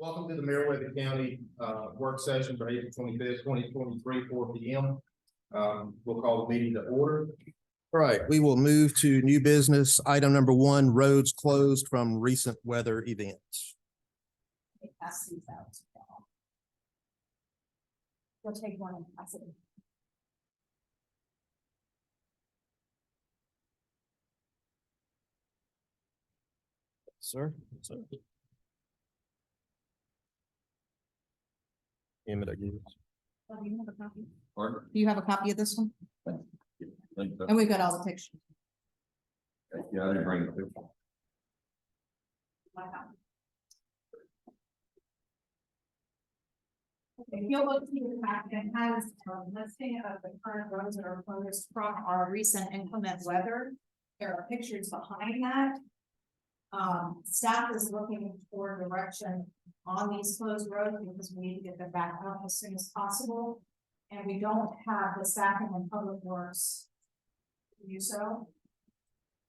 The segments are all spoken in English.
Welcome to the Meriwether County work session for April 25th, 2023, 4 p.m. We'll call the meeting to order. All right, we will move to new business. Item number 1, roads closed from recent weather events. Pass these out. We'll take one and pass it. Sir? Emmett, I guess. Do you have a copy? Pardon? Do you have a copy of this one? Think so. And we've got all the pictures. Yeah, I didn't bring the picture. If you'll look to the back, it has a listing of the current roads that are closed from our recent inclement weather. There are pictures behind that. Staff is looking for direction on these closed roads because we need to get them back up as soon as possible. And we don't have the staffing in public works to do so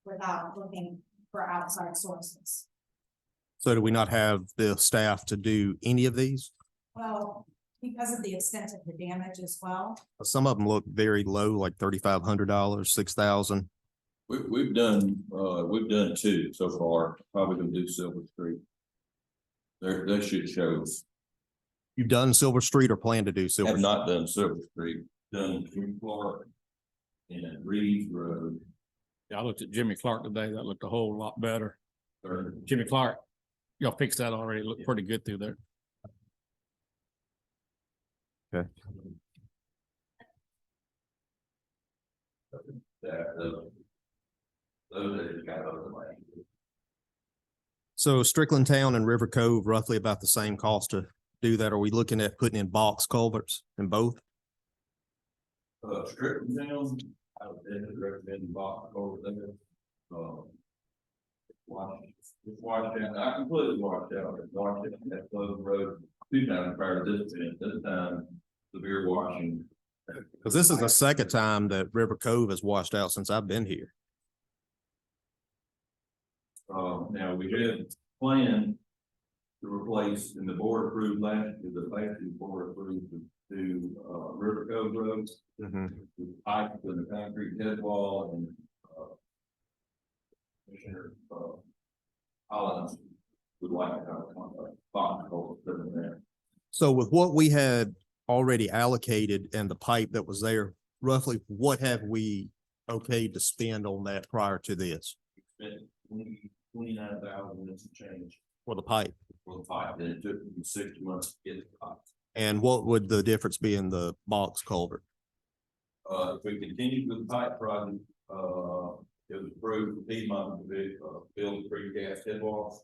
without looking for outside sources. So do we not have the staff to do any of these? Well, because of the extent of the damage as well. Some of them look very low, like $3,500, $6,000. We've done 2 so far. Probably gonna do Silver Street. They should show us. You've done Silver Street or plan to do Silver? Have not done Silver Street. Done Jimmy Clark and Reeves Road. Yeah, I looked at Jimmy Clark today. That looked a whole lot better. Or Jimmy Clark, y'all fixed that already. It looked pretty good through there. Okay. Those are kind of the way. So Strickland Town and River Cove, roughly about the same cost to do that. Are we looking at putting in box culverts in both? Stripping down, I would definitely recommend box over there. Wash down, I completely washed out, that closed road 2 times prior to this event. This time severe washing. Because this is the second time that River Cove has washed out since I've been here. Now we had planned to replace, and the board approved last year, the board approved to River Cove Road. The pipe and the concrete head wall and Commissioner Collins would like to have a box culvert put in there. So with what we had already allocated and the pipe that was there, roughly what have we okayed to spend on that prior to this? Spent 29,000 and some change For the pipe? for the pipe, and it took me 6 months to get the pipe. And what would the difference be in the box culvert? If we continued with the pipe project, it was approved for Piedmont to build 3 gas head walls.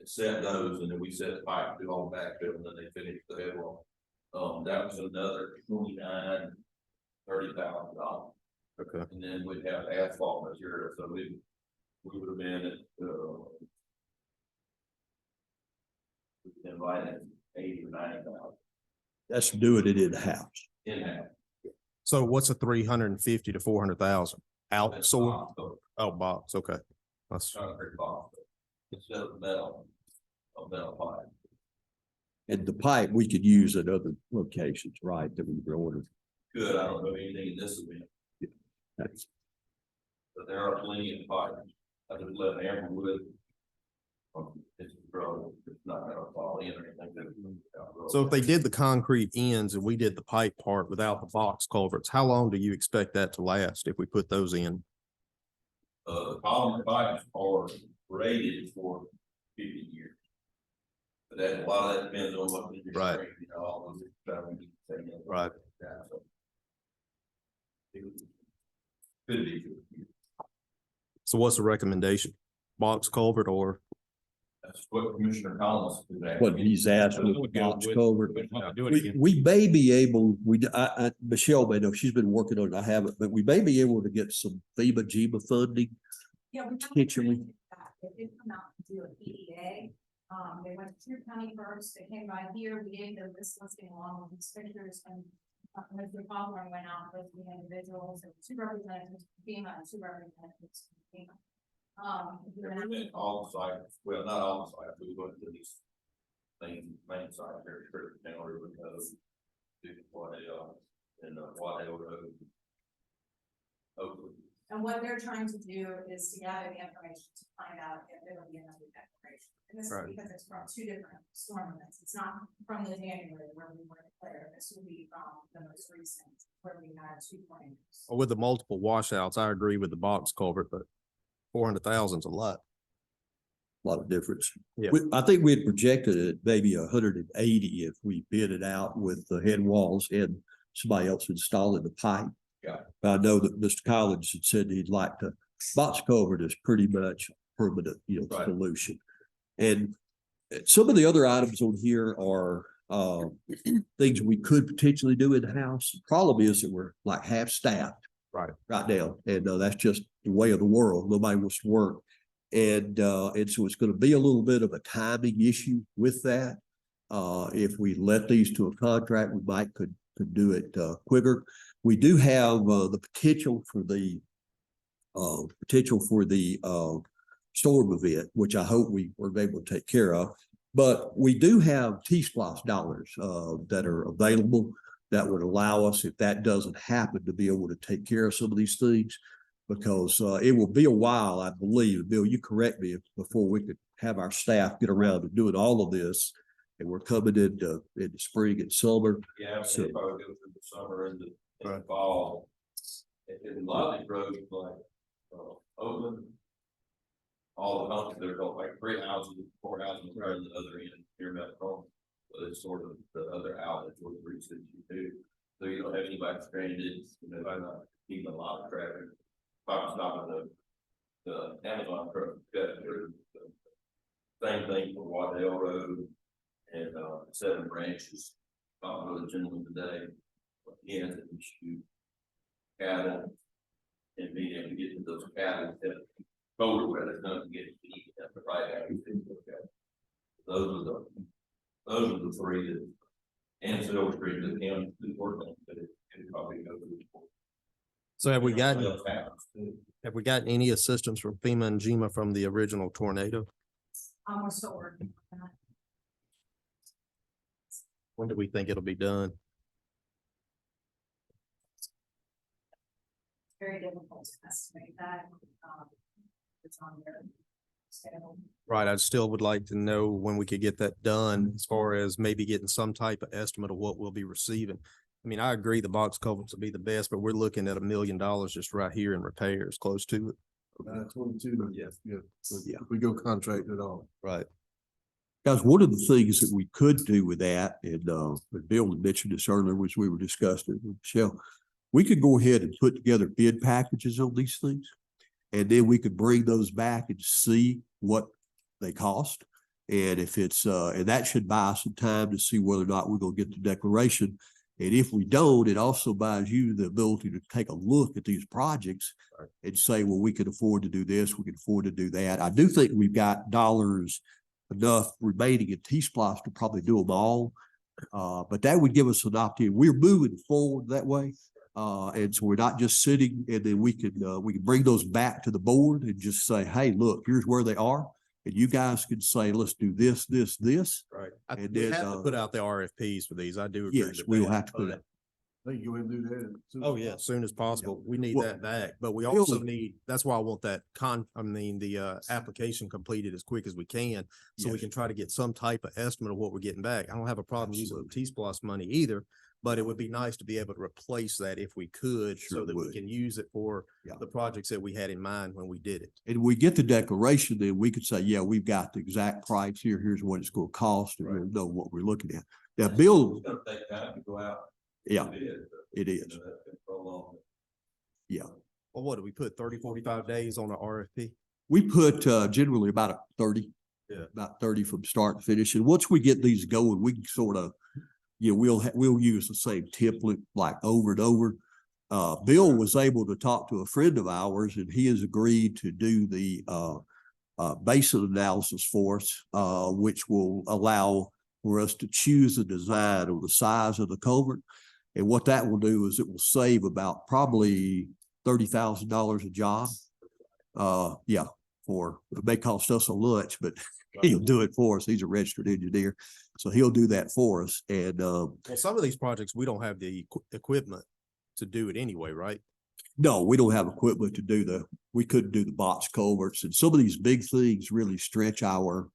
It set those, and then we set the pipe to all backfill, and then they finished the head wall. That was another $29,000-$30,000. Okay. And then we'd have asphalt material, so we would have been at invited 80 or 90,000 That's doing it in-house. in that. So what's a 350 to 400,000 outsourced? Box, Oh, box. Okay. That's concrete box, instead of metal, a metal pipe. And the pipe we could use at other locations, right, that we ordered. Good, I don't know anything in this event, That's, but there are plenty of pipes. I just let Amberwood. It's grow, it's not gonna fall in or anything. so if they did the concrete ends and we did the pipe part without the box culverts, how long do you expect that to last if we put those in? The polymer pipes are rated for 50 years. But that, a lot of that depends on what. Right. You know, all those. Right. Yeah, so. Could be. So what's the recommendation? Box culvert or? That's what Commissioner Collins is asking. what he's asking I with would the go box with- culvert. Do it again. We may be able, Michelle may know, she's been working on it, I haven't, but we may be able to get some FEMA funding. Yeah, we Potentially. They did come out and do an EDA. They went to county first, they came by here, we gave them this listing along with these pictures, and Mr. Baldwin went out with the individuals, and 2 representatives from FEMA and 2 representatives from FEMA. We went all the sites, well, not all the sites, we went to these main site here, Church Town, River Cove, Whitehall Road. Oakland. And what they're trying to do is to gather the information to find out if there will be another declaration. And this Right. is because it's from two different storm events. It's not from the January where we were declared. This will be from the most recent where we had 2 tornadoes. With the multiple washouts, I agree with the box culvert, but 400,000 is a lot. Lot of difference. Yeah. I think we had projected it maybe 180 if we bid it out with the head walls and somebody else installing the pipe. Yeah. But I know that Mr. Collins had said he'd like to, box culvert is pretty much permanent, Right. solution. And some of the other items on here are things we could potentially do in-house. The problem is that we're like half staffed. Right. Right now. And that's just the way of the world. Nobody wants to work. And so it's going to be a little bit of a timing issue with that. If we let these to a contract, we might could do it quicker. We do have the potential for the storm event, which I hope we were able to take care of. But we do have T-Splosh dollars that are available that would allow us, if that doesn't happen, to be able to take care of some of these things. Because it will be a while, I believe, Bill, you correct me, before we could have our staff get around to doing all of this. And we're coming into spring and summer. Yeah, So- so probably go through the summer and the Right. fall. And a lot of these roads like, Oakland. All the houses, there's like 3 houses, 4 houses right on the other end, here at home. So it's sort of the other outlet towards Route 62. So you don't have anybody stranded, I'm not keeping a lot of traffic. If I'm stopping the Amazon truck, same thing for Waddell Road and, 7 branches. Talking to a gentleman today, he has an issue. Cattle. And being able to get to those cattle, that colder weather, not to get to eat at the right area. Those are the 3 that, and Silver Street, the county is working on, but it probably go through. So have we What gotten, else happens, too. have we gotten any assistance from FEMA and GEMA from the original tornado? We're still working on that. When do we think it'll be done? Very difficult to estimate that. It's on their schedule. Right, I still would like to know when we could get that done, as far as maybe getting some type of estimate of what we'll be receiving. I mean, I agree the box culverts will be the best, but we're looking at $1 million just right here in repairs, close to it. 22, Yeah. yeah, if we go contract at all. Right. Guys, one of the things that we could do with that, and Bill mentioned this earlier, which we were discussing with Michelle, we could go ahead and put together bid packages on these things. And then we could bring those back and see what they cost. And if it's, and that should buy us some time to see whether or not we're gonna get the declaration. And if we don't, it also buys you the ability to take a look at these projects and say, well, we can afford to do this, we can afford to do that. I do think we've got dollars enough remaining in T-Splosh to probably do them all. But that would give us an opportunity. We're moving forward that way. And so we're not just sitting, and then we can bring those back to the board and just say, hey, look, here's where they are. And you guys can say, let's do this, this, this. Right. And We then, have to put out the RFPs for these. I do agree. Yes, with we'll that. have to put it. They can go ahead and do that. Oh, yeah, as soon as possible. We need Well, that back, but we Bill- also need, that's why I want that the application completed as quick as we can. So we Yes. can try to get some type of estimate of what we're getting back. I don't have a problem using the T-Splosh money either. But it would be nice to be able to replace that if we could, so Sure that we would. can use it for Yeah. the projects that we had in mind when we did it. And we get the declaration, then we could say, yeah, we've got the exact price here. Here's what it's going to cost, and we'll know what we're looking at. Now, Bill, It's gonna take time to go out. yeah, and bid, but, it is. that's gonna prolong it. Yeah. Well, what, do we put 30, 45 days on the RFP? We put generally about a 30. Yeah. About 30 from start to finish. And once we get these going, we can sort of, we'll use the same template like over and over. Bill was able to talk to a friend of ours, and he has agreed to do the basin analysis for us, which will allow for us to choose a design on the size of the culvert. And what that will do is it will save about probably $30,000 a job. Yeah. for, it may cost us a lunch, but he'll do it for us. He's a registered engineer. So he'll do that for us. And, Well, some of these projects, we don't have the equipment to do it anyway, right? no, we don't have equipment to do we couldn't do the box culverts, and some of these big things really stretch our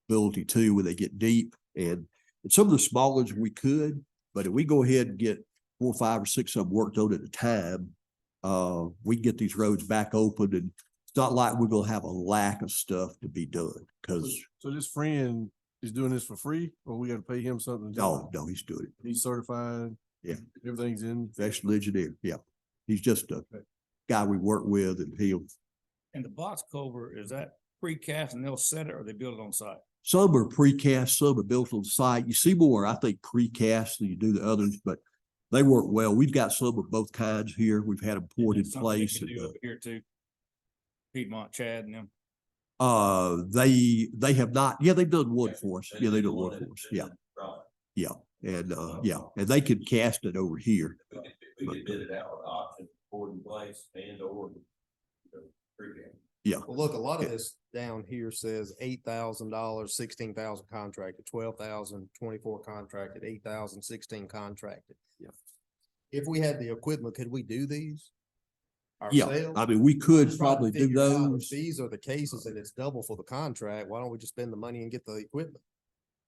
ability too when they get deep. And some of the small ones we could, but if we go ahead and get 4, 5, or 6 of them worked on at a time, we can get these roads back open, and it's not like we're gonna have a lack of stuff to be done, because So this friend is doing this for free, or we gotta pay him something? to do it? no, he's doing it. He's certified? Yeah. Everything's in? Professional engineer, yeah. He's just a guy we work with, and And the box culvert, is that precast and they'll set it or they build it on site? some are precast, some are built on site. You see more, I think, precast than you do the others, but they work well. We've got some of both kinds here. We've had them poured in Is that something they place. can And, do over here too. Piedmont, Chad and them. they have not, yeah, they've done one for us. Yeah, they done one for us. Yeah, yeah. And, and they could cast it over here. We could bid it out with option, board in place and or. Precast. Yeah. Well, look, a lot of this down here says $8,000, 16,000 contracted, 12,000, 24 contracted, 8,000, 16 contracted. Yeah. If we had the equipment, could we do these? Yeah, Ourselves? I mean, we could Just trying to probably do figure out if those. These are the cases and it's double for the contract. Why don't we just spend the money and get the equipment?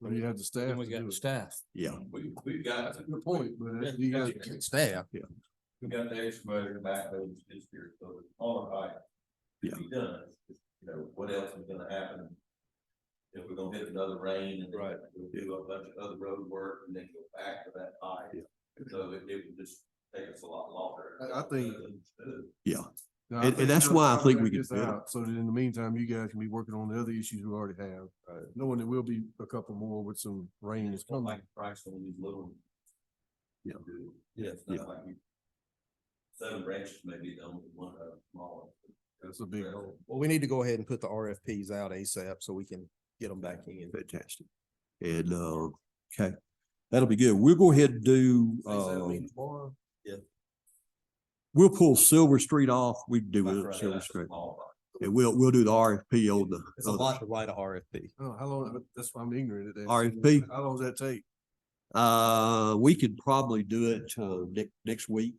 Or you have the staff Then we to got do the it? staff. Yeah, We've got, That's a good point, but Yeah, you guys, Staff. we got the excavator back those this year, so it's all right. Yeah. Be done, you know, what else is gonna happen? If we're gonna hit another rain and then Right. we'll do a bunch of other road work and then go back to that pipe. Yeah. So it would just take us a lot longer. I think- yeah. no, And think that's we why I gotta think figure we could this bid 'em. out, so that in the meantime, you guys can be working on the other issues we already have. Knowing there will be a couple more with some rain is It's not coming. like price on these little. Yeah. Yeah, it's Yeah. not like you. 7 branches maybe the only one smaller. That's a big hole. Well, we need to go ahead and put the RFPs out ASAP so we can get them back in. Fantastic. And, okay, that'll be good. We'll go ahead and do, we'll pull Silver Street off. We can do it at Silver Street. And we'll do the RFP on the. It's a lot to write a RFP. Oh, how long, that's why I'm ignorant at that. RFP? How long does that take? We could probably do it, next week.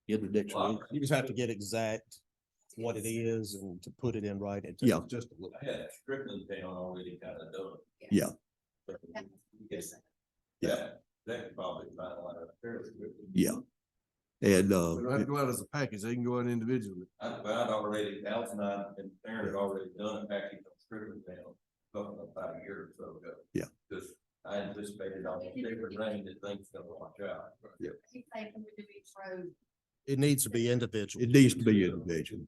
In the next week. You just have to get exact what it is and to put it in writing. It takes Yeah. Just a little. I had Strickland town already kind of done. Yeah. But Yes. Yeah. That could probably finalize fairly quickly. Yeah. And, They don't have to go out as a package, they can go out individually. I'd already, Alex and I and Aaron had already done a package on Strickland town, about a year or so ago. Yeah. Because I anticipated on the different rain that things gonna watch out. It needs to be individual. it needs to be individual.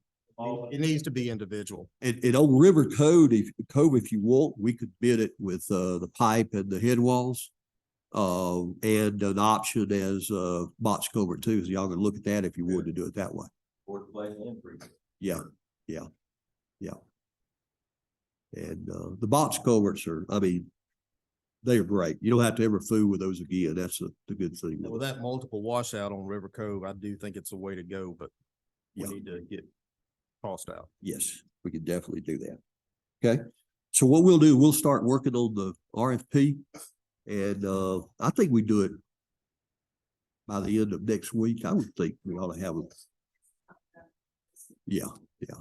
It needs to be individual. And on River Code, if you want, we could bid it with, the pipe and the head walls. And an option as, box culvert too, so y'all can look at that if you wanted to do it that way. Fourth place and three. Yeah, yeah, yeah. And, the box culverts are, I mean, they are great. You don't have to ever fool with those again. That's the good thing. And with that multiple washout on River Cove, I do think it's a way to go, but we Yeah. need to get cost out. Yes, we could definitely do that. Okay, so what we'll do, we'll start working on the RFP. And, I think we do it by the end of next week. I would think we ought to have it. Yeah, yeah.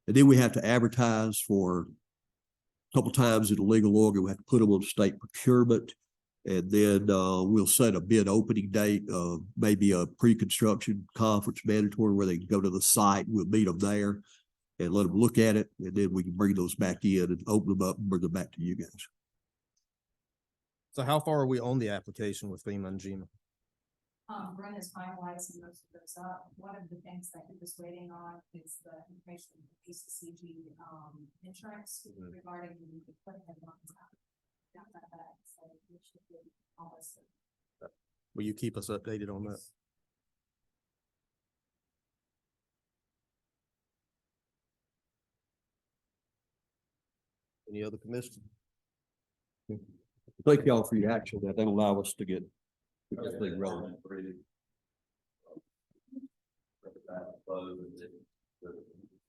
And then we have to advertise for a couple times in the legal order. We have to put them on state procurement. And then, we'll set a bid opening date, maybe a pre-construction conference mandatory where they can go to the site. We'll meet them there and let them look at it. And then we can bring those back in and open them up and bring them back to you guys. So how far are we on the application with FEMA and GMA? Brent is finalizing most of those up. One of the things that he was waiting on is the information from BCCG, insurance regarding the equipment. Got that back, so we should be almost. Will you keep us updated on that? Any other commissioners? Thank y'all for your action. That'll allow us to get this thing rolling.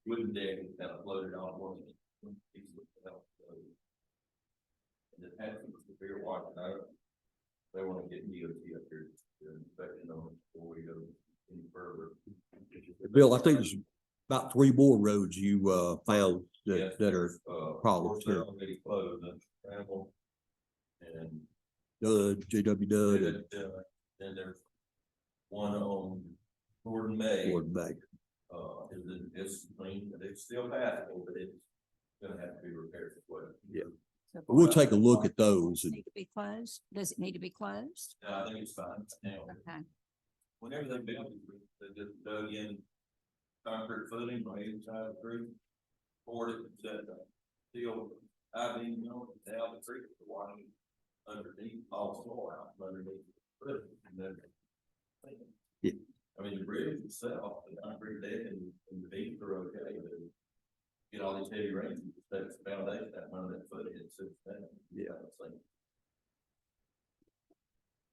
wooden deck and kind of floated on one of the pieces of the house. And it had some severe watching out. They want to get DOT up here to inspection on it before we go any further. Bill, I think there's about 3 more roads you found Yes, that are problems they're here. already closed, and travel. And JW Dunn then there's one on Gordon May. and Ward Bank. It's clean, but it's still passable, but it's gonna have to be repaired as well. Yeah. So We'll take a look at those and Need to be closed? Does it need to be closed? I think it's fine now. Okay. Whenever they built it, they just dug in concrete footing on either side of the creek. Poured it, and set the steel I-beam, down the creek, the water underneath, all soil out from underneath. the foot, and then- Yeah. I mean, the bridge itself, the concrete deck and the beams are okay, but get all these heavy rains, that's the foundation, that one that foot it sits down. Yeah. It's like,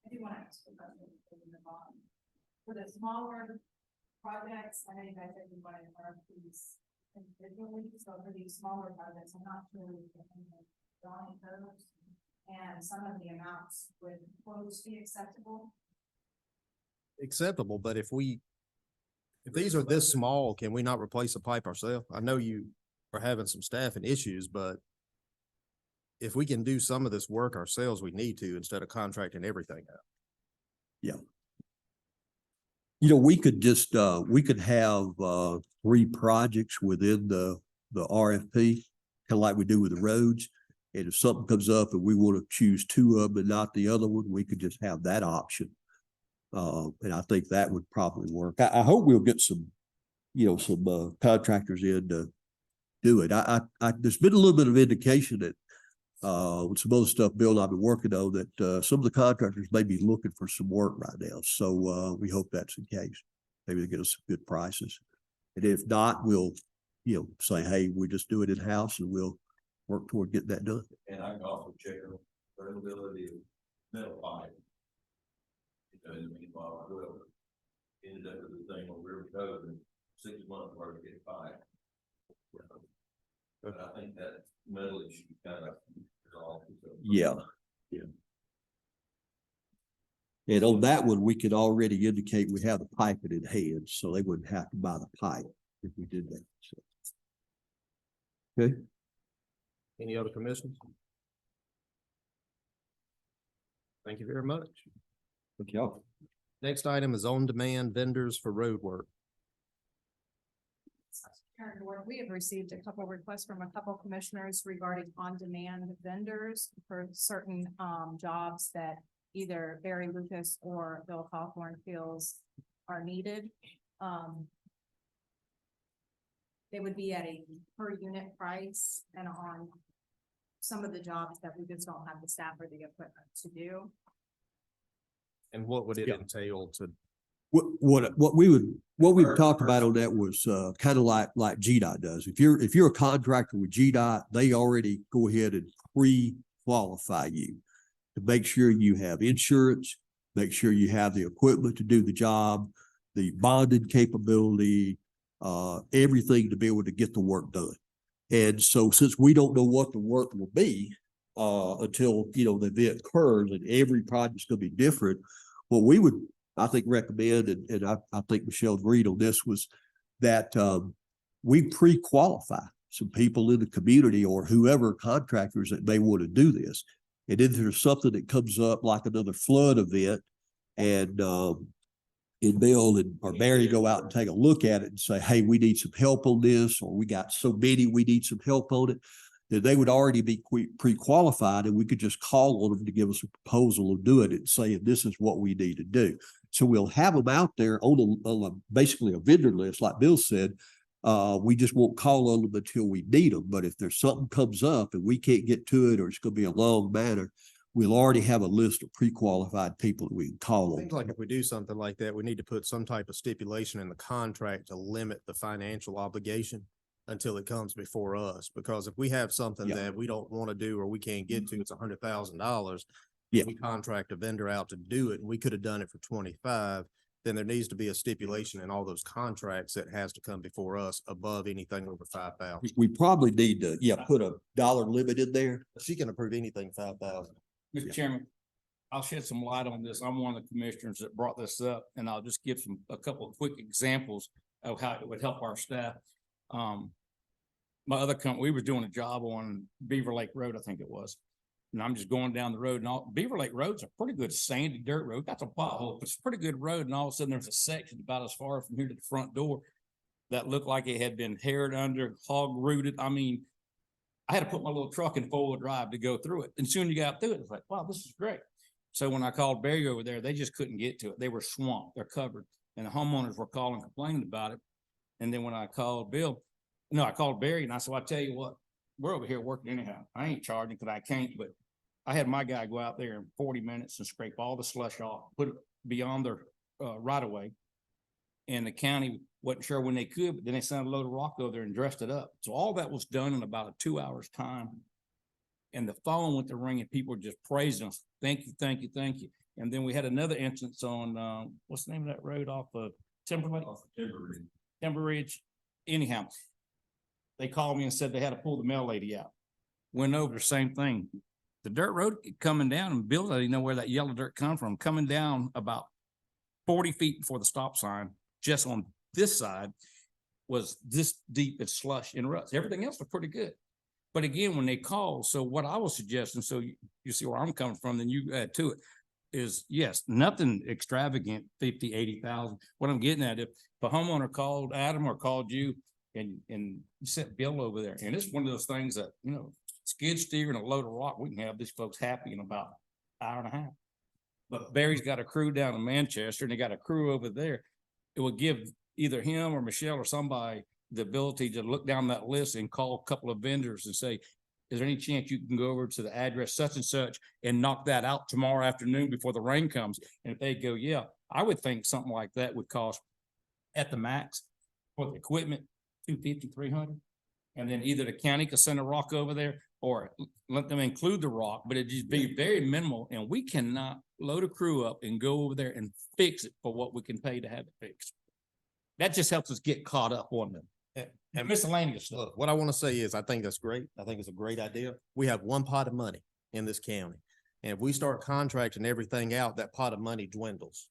I do want to ask a question in the bottom. For the smaller projects, I know you guys said you wanted RFPs individually, so for these smaller projects, I'm not sure we can drawing those. And some of the amounts would quotes be acceptable. Acceptable, but if these are this small, can we not replace a pipe ourselves? I know you are having some staffing issues, but if we can do some of this work ourselves, we need to instead of contracting everything out. We could just, we could have 3 projects within the RFP, kind of like we do with the roads. And if something comes up and we want to choose 2 of them and not the other one, we could just have that option. And I think that would probably work. I hope we'll get some contractors in to do it. There's been a little bit of indication that with some other stuff Bill and I've been working on that some of the contractors may be looking for some work right now. So we hope that's the case. Maybe they get us some good prices. And if not, we'll, say, hey, we just do it in-house and we'll work toward getting that done. and I can also check on availability of metal pipe. Because meanwhile, I will ended up with the thing on River Cove in 6 months where to get pipe. But I think that metal issue kind of resolved. Yeah. And on that one, we could already indicate we have the pipe in hand, so they wouldn't have to buy the pipe if we did that. So. Okay. Any other commissions? Thank you very much. Thank y'all. Next item is on-demand vendors for road work. Karen Board, we have received a couple requests from a couple commissioners regarding on-demand vendors for certain jobs that either Barry Lucas or Bill Hawthorne feels are needed. They would be at a per unit price and on some of the jobs that we just don't have the staff or the equipment to do. And what would it Yeah. entail to, What we've talked about on that was kind of like GDOT does. If you're a contractor with GDOT, they already go ahead and pre-qualify you to make sure you have insurance, make sure you have the equipment to do the job, the bonded capability, everything to be able to get the work done. And so since we don't know what the work will be until the event occurs, and every project's going to be different, what we would I think recommend, and I think Michelle agreed on this, was that we pre-qualify some people in the community or whoever contractors that may want to do this. And if there's something that comes up like another flood event and Bill or Barry go out and take a look at it and say, hey, we need some help on this, or we got so many, we need some help on it, then they would already be pre-qualified and we could just call on them to give us a proposal of doing it and saying, this is what we need to do. So we'll have them out there on basically a vendor list, like Bill said. We just won't call on them until we need them. But if there's something comes up and we can't get to it, or it's going to be a long matter, we'll already have a list of pre-qualified people that we can call on. seems like if we do something like that, we need to put some type of stipulation in the contract to limit the financial obligation until it comes before us. Because if we have something Yeah. that we don't want to do or we can't get to, it's $100,000. Yeah. We contract a vendor out to do it, and we could have done it for 25. then there needs to be a stipulation in all those contracts that has to come before us above anything over 5,000. We probably need to, put a dollar limit in there. She can approve anything 5,000. Mr. Chairman, I'll shed some light on this. I'm one of the commissioners that brought this up, and I'll just give a couple of quick examples of how it would help our staff. My other company, we were doing a job on Beaver Lake Road, I think it was. And I'm just going down the road and all, Beaver Lake Road's a pretty good sandy dirt road. That's a pothole, but it's a pretty good road. And all of a sudden there's a section about as far from here to the front door that looked like it had been harrowed under, hog rooted. I mean, I had to put my little truck in 4-wheel drive to go through it. And soon you got through it, it's like, wow, this is great. So when I called Barry over there, they just couldn't get to it. They were swamped, they're covered. And the homeowners were calling, complaining about it. And then when I called I called Barry and I said, well, I tell you what, we're over here working anyhow. I ain't charging because I can't, but I had my guy go out there in 40 minutes and scrape all the slush off, put it beyond their right of way. And the county wasn't sure when they could, but then they sent a load of rock over there and dressed it up. So all that was done in about 2 hours time. And the phone went to ring and people were just praising us. Thank you, thank you, thank you. And then we had another instance on, what's the name of that road off of Timberlake? Timber Ridge. Anyhow, they called me and said they had to pull the mail lady out. Went over the same thing. The dirt road coming down, and Bill doesn't even know where that yellow dirt come from, coming down about 40 feet before the stop sign, just on this side was this deep in slush and ruts. Everything else was pretty good. But again, when they call, so what I was suggesting, so you see where I'm coming from, then you add to it, is yes, nothing extravagant, 50, 80,000. What I'm getting at, if a homeowner called Adam or called you and you sent Bill over there, and it's one of those things that, skid steer and a load of rock, we can have these folks happy in about an hour and a half. But Barry's got a crew down in Manchester and they got a crew over there. It would give either him or Michelle or somebody the ability to look down that list and call a couple of vendors and say, is there any chance you can go over to the address such and such and knock that out tomorrow afternoon before the rain comes? And if they go, yeah, I would think something like that would cost at the max for the equipment, $250, $300. And then either the county could send a rock over there or let them include the rock, but it'd just be very minimal. And we cannot load a crew up and go over there and fix it for what we can pay to have it fixed. That just helps us get caught up on them. And miscellaneous stuff. Look, what I want to say is I think that's great. I think it's a great idea. We have one pot of money in this county. And if we start contracting everything out, that pot of money dwindles.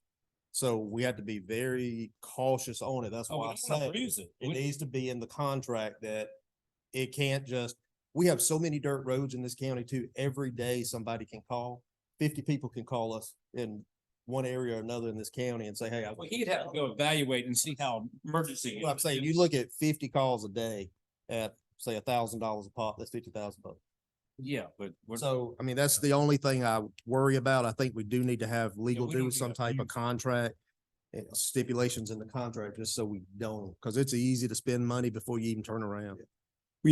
So we have to be very cautious on it. That's why I say it needs to be in the contract that it can't just, we have so many dirt roads in this county too. Every day somebody can call, 50 people can call us in one area or another in this county and say, hey, Well, he'd have to go evaluate and see how emergency. Well, I'm saying you look at 50 calls a day at say $1,000 a pop, that's $50,000. Yeah, but So, I mean, that's the only thing I worry about. I think we do need to have legal we do don't with some need a type few. of contract. Stipulations in the contract, just so we don't, because it's easy to spend money before you even turn around.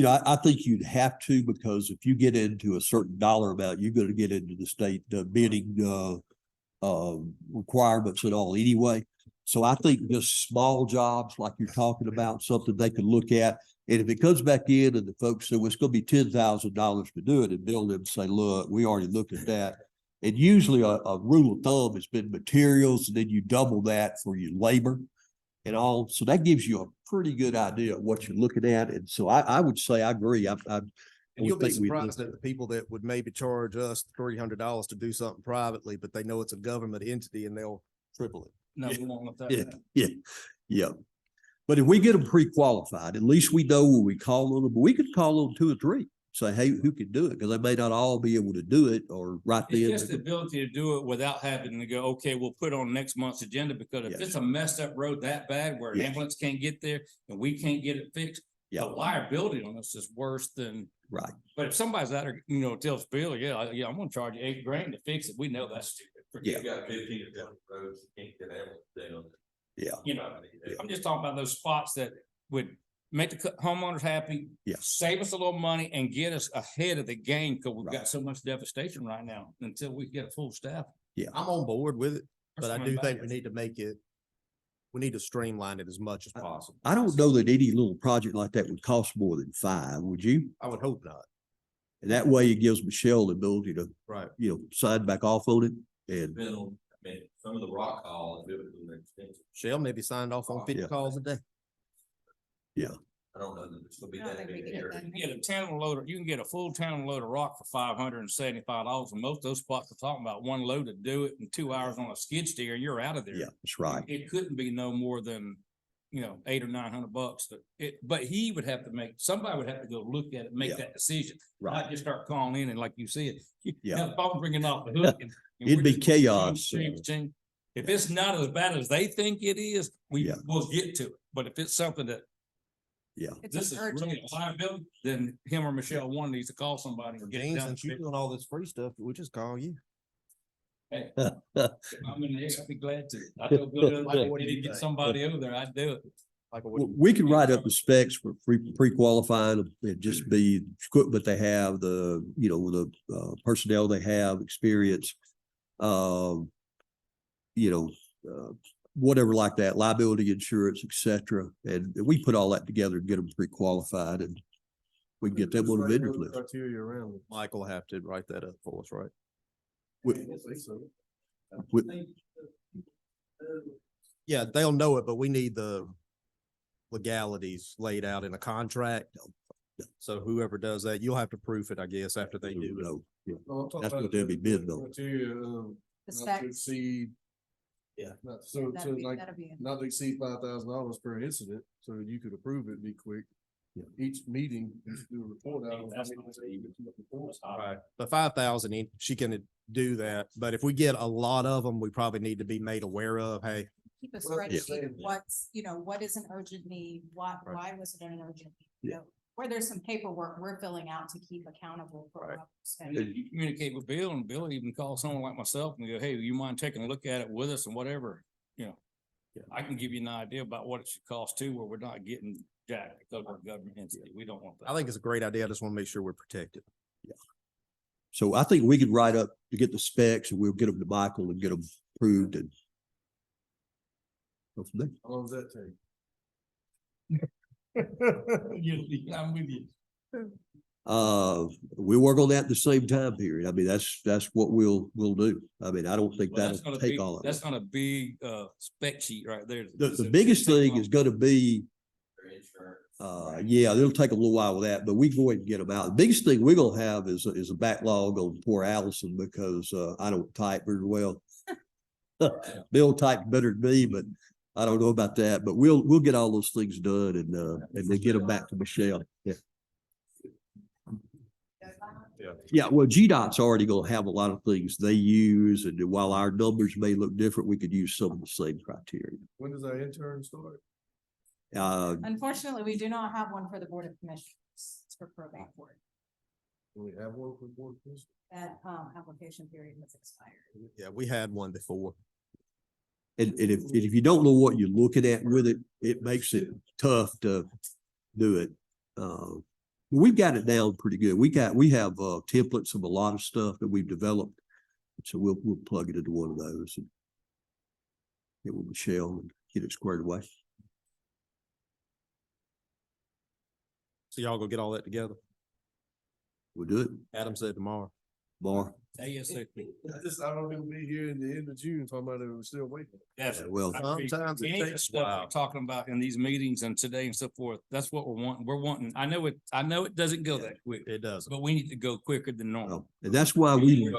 I think you'd have to, because if you get into a certain dollar amount, you're gonna get into the state bidding requirements and all anyway. So I think just small jobs like you're talking about, something they could look at. And if it comes back in and the folks say, well, it's gonna be $10,000 to do it, and Bill them say, look, we already looked at that. And usually a rule of thumb has been materials, and then you double that for your labor and all. So that gives you a pretty good idea of what you're looking at. And so I would say, I agree. I And you'll be think we'd look surprised at the people that would maybe charge us $300 to do something privately, but they know it's a government entity and they'll triple it. no, we won't let that. Yeah, happen. yeah. But if we get them pre-qualified, at least we know when we call on them, but we could call on 2 or 3. Say, hey, who can do it? Because they may not all be able to do it or right It's then. just the ability to do it without having to go, okay, we'll put on next month's agenda, because if Yes. it's a messed up road that bad where an Yes. ambulance can't get there and we can't get it fixed, Yeah. the liability on us is worse than, Right. but if somebody's out there, tells Bill, yeah, I'm gonna charge you $8,000 to fix it, we know that's stupid. Yeah. You got 15 or 20 roads, you can't get out down. Yeah. I'm just talking about those spots that would make the homeowners happy. Yeah. Save us a little money and get us ahead of the game, because we've Right. got so much devastation right now until we get a full staff. I'm on board with it, but I That's do what I'm think we need to we need to streamline it as much as possible. I don't know that any little project like that would cost more than 5, would you? I would hope not. And that way it gives Michelle the ability to, Right. sign back off on it. And Depending on, I mean, some of the rock hall, if it was an extension, Shell maybe signed off on 50 Yeah. calls a day. I don't know that it's gonna be I don't that think we big could an get area. that. You get a tandem loader, you can get a full tandem load of rock for $575, and most of those spots we're talking about, one load to do it in 2 hours on a skid steer, and you're out of there. Yeah, that's right. It couldn't be no more than, $800 or $900 but he would have to somebody would have to go look at it, make Yeah. that decision. Right. Not just start calling in and like you said, Yeah. phone ringing off the hook. and It'd we're be just- chaos. If it's not as bad as they think it is, Yeah. we'll get to it. But if it's something that It's this is urgent. really a liability, then him or Michelle one needs to call somebody and get it Gene, done. since you're doing all this free stuff, we'll just call you. Hey, I'm in there, I'd be glad to. I told Bill, the other day, if he didn't get somebody over there, I'd do it. Like, We can write up the specs for pre-qualifying them. It'd just be equipment they have, the personnel they have, experience. Whatever like that, liability insurance, et cetera. And we put all that together and get them pre-qualified and we can get them on the vendors list. Criteria around it. Michael will have to write that up for us, right? I think so. Yeah, they'll know it, but we need the legalities laid out in a contract. So whoever does that, you'll have to proof it, I guess, after they do it. No, yeah. No, I'm talking That's about what they'll be the bidding on. criteria, The not to specs, exceed. Yeah. So that'd be, like, that'd be. not to exceed $5,000 per incident, so you could approve it, be quick. Yeah. Each meeting, just do a report out. That's Right. The 5,000, she can do that, but if we get a lot of them, we probably need to be made aware of, hey, Keep a Well, yeah. spreadsheet of what's, what is an urgent need, why was it an urgent need? You Yeah. know, where there's some paperwork we're filling out to keep accountable for. Right. what we're spending. You communicate with Bill and Bill even call someone like myself and go, hey, you mind taking a look at it with us and whatever, I can give you an idea about what it should cost too, where we're not getting jacked because we're a government entity. We don't want that. I think it's a great idea. I just want to make sure we're protected. So I think we could write up to get the specs and we'll get them to Michael and get them approved and go from there. How long does that take? I'm with you. We work on that at the same time period. I mean, that's what we'll do. I mean, I don't think Well, that's that'll gonna take be, all of that's it. not a big, spec sheet right there. The biggest thing is gonna be, Their insurance. yeah, it'll take a little while with that, but we can go ahead and get them out. The biggest thing we're gonna have is a backlog on poor Allison because, I don't type very well. Bill typed better than me, but I don't know about that, but we'll get all those things done and then get them back to Michelle. Yeah. Yeah, well, GDOT's already gonna have a lot of things they use, and while our numbers may look different, we could use some of the same criteria. When does our intern start? Unfortunately, we do not have one for the Board of Commissioners. It's for probate board. Do we have one for board commission? That, application period has expired. Yeah, we had one before. And if you don't know what you're looking at with it, it makes it tough to do it. We've got it down pretty good. We have templates of a lot of stuff that we've developed. So we'll plug it into one of those and get with Michelle and get it squared away. So y'all go get all that together. We'll do it. Adam said tomorrow. Bar. ASAP. I don't think we'll be here in the end of June talking about it, we're still waiting. That's Well, Sometimes it any of the takes a stuff while. we're talking about in these meetings and today and so forth, that's what we're wanting. We're wanting, I know it doesn't go that quick, It doesn't. but we need to go quicker than normal. and that's why we,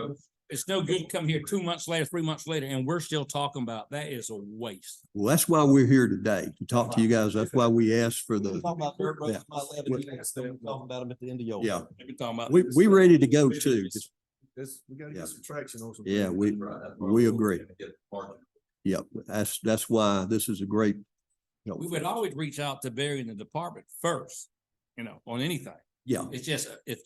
It's no good to come here 2 months later, 3 months later, and we're still talking about, that is a waste. well, that's why we're here today, to talk to you guys. That's why we asked for the, Talking about dirt roads, yeah. my levity, talking about them at the end of your. yeah, We're talking about. we ready to go too. Just- We gotta Yeah. get some traction on some. Yeah, things. we agree. Get margin. Yep, that's why this is a great. We would always reach out to Barry in the department first, on anything. Yeah, It's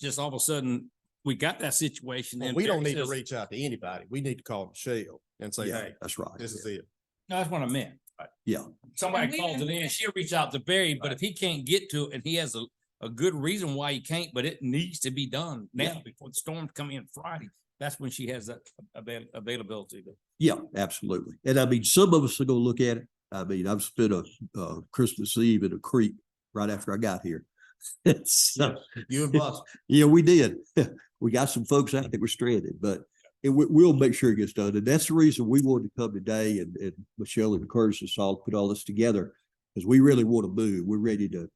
just all of a sudden, we got that situation. Well, and we don't Barry need to says- reach out to anybody. We need to call Michelle and say, yeah, hey, that's right. this is it. No, that's what I meant. Yeah, Somebody And we calls it didn't- in, she'll reach out to Barry, but if he can't get to it and he has a good reason why he can't, but it needs to be done now before the storms come in Friday, that's when she has that availability. yeah, absolutely. And I mean, some of us are gonna look at it. I mean, I've spent a Christmas Eve in a creek right after I got here. So, You and Bus. yeah, we did. We got some folks out that were stranded, but And we'll make sure it gets done. And that's the reason we wanted to come today and Michelle encouraged us all to put all this together because we really want to move. We're ready to.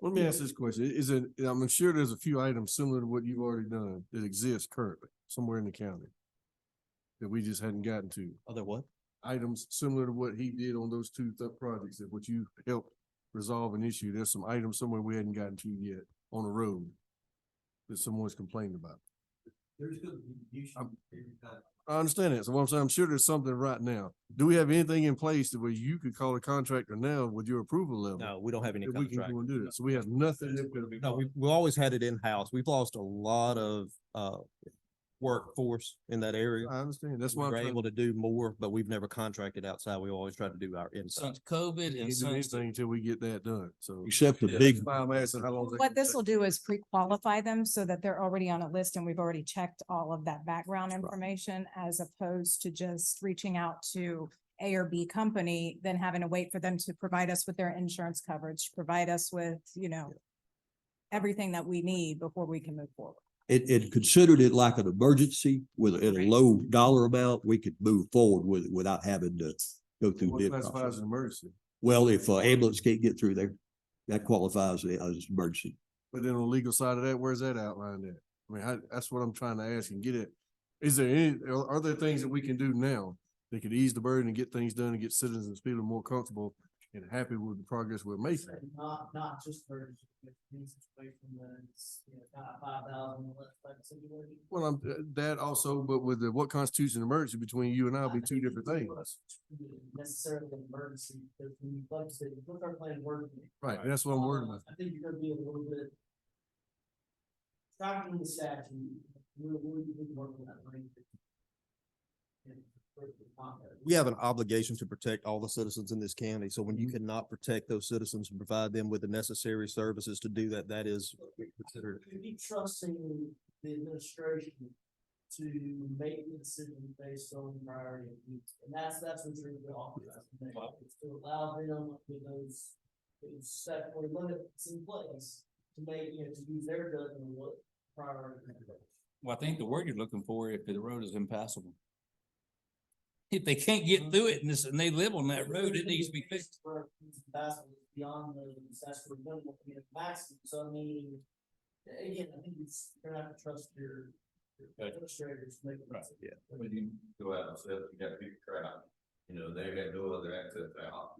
Let me ask this question. Is it, I'm sure there's a few items similar to what you've already done that exist currently somewhere in the county that we just hadn't gotten to. Other what? Items similar to what he did on those two projects that what you helped resolve an issue. There's some items somewhere we hadn't gotten to yet on the road that someone's complaining about. There's gonna be I understand that. So what I'm saying, I'm sure there's something right now. Do we have anything in place where you could call a contractor now with your approval level? No, we don't have any That we can contract. go and do that. So we have nothing. that could- No, we always had it in-house. We've lost a lot of, workforce in that area. I understand. That's We why I'm were trying able to do more, but we've never contracted outside. We always try to do our inside. Since COVID to and do since anything until we get that done. So. Except the Yeah. big, That's why I'm asking how long. What this will do is pre-qualify them so that they're already on a list and we've already checked all of that background information as opposed to just reaching out to A or B company, then having to wait for them to provide us with their insurance coverage, provide us with, everything that we need before we can move forward. it considered it like an emergency with at a low dollar amount, we could move forward with it without having to go through What bid classifies process. as an emergency? Well, if ambulance can't get through there, that qualifies as an emergency. But then on the legal side of that, where's that outlined at? I mean, that's what I'm trying to ask and get at. Is there any, are there things that we can do now that could ease the burden and get things done and get citizens feeling more comfortable and happy with the progress we're making? Not just for situation that's, not 5,000 less type of situation. Well, that also, but with what constitutes an emergency between you and I will be two different things. Necessarily an emergency, because when you, like I said, you put our plan working. Right, that's what I'm worried about. I think you're gonna be a little bit. Tracking the statute, we're working on that range. We have an obligation to protect all the citizens in this county. So when you cannot protect those citizens and provide them with the necessary services to do that, that is considered. Be trusting the administration to make the decision based on priority of needs. And that's what you're really authorized to make, is to allow them with those statutory limits in place to make, to use their judgment on what priority. Well, I think the word you're looking for, if the road is impassable. If they can't get through it and they live on that road, it needs to be fixed. Beyond the statutory limit, maximum, so I mean, again, I think you're gonna have to trust your administrators to make. Right, Yeah, when you go out and sell, you got big crowd, they got no other access out.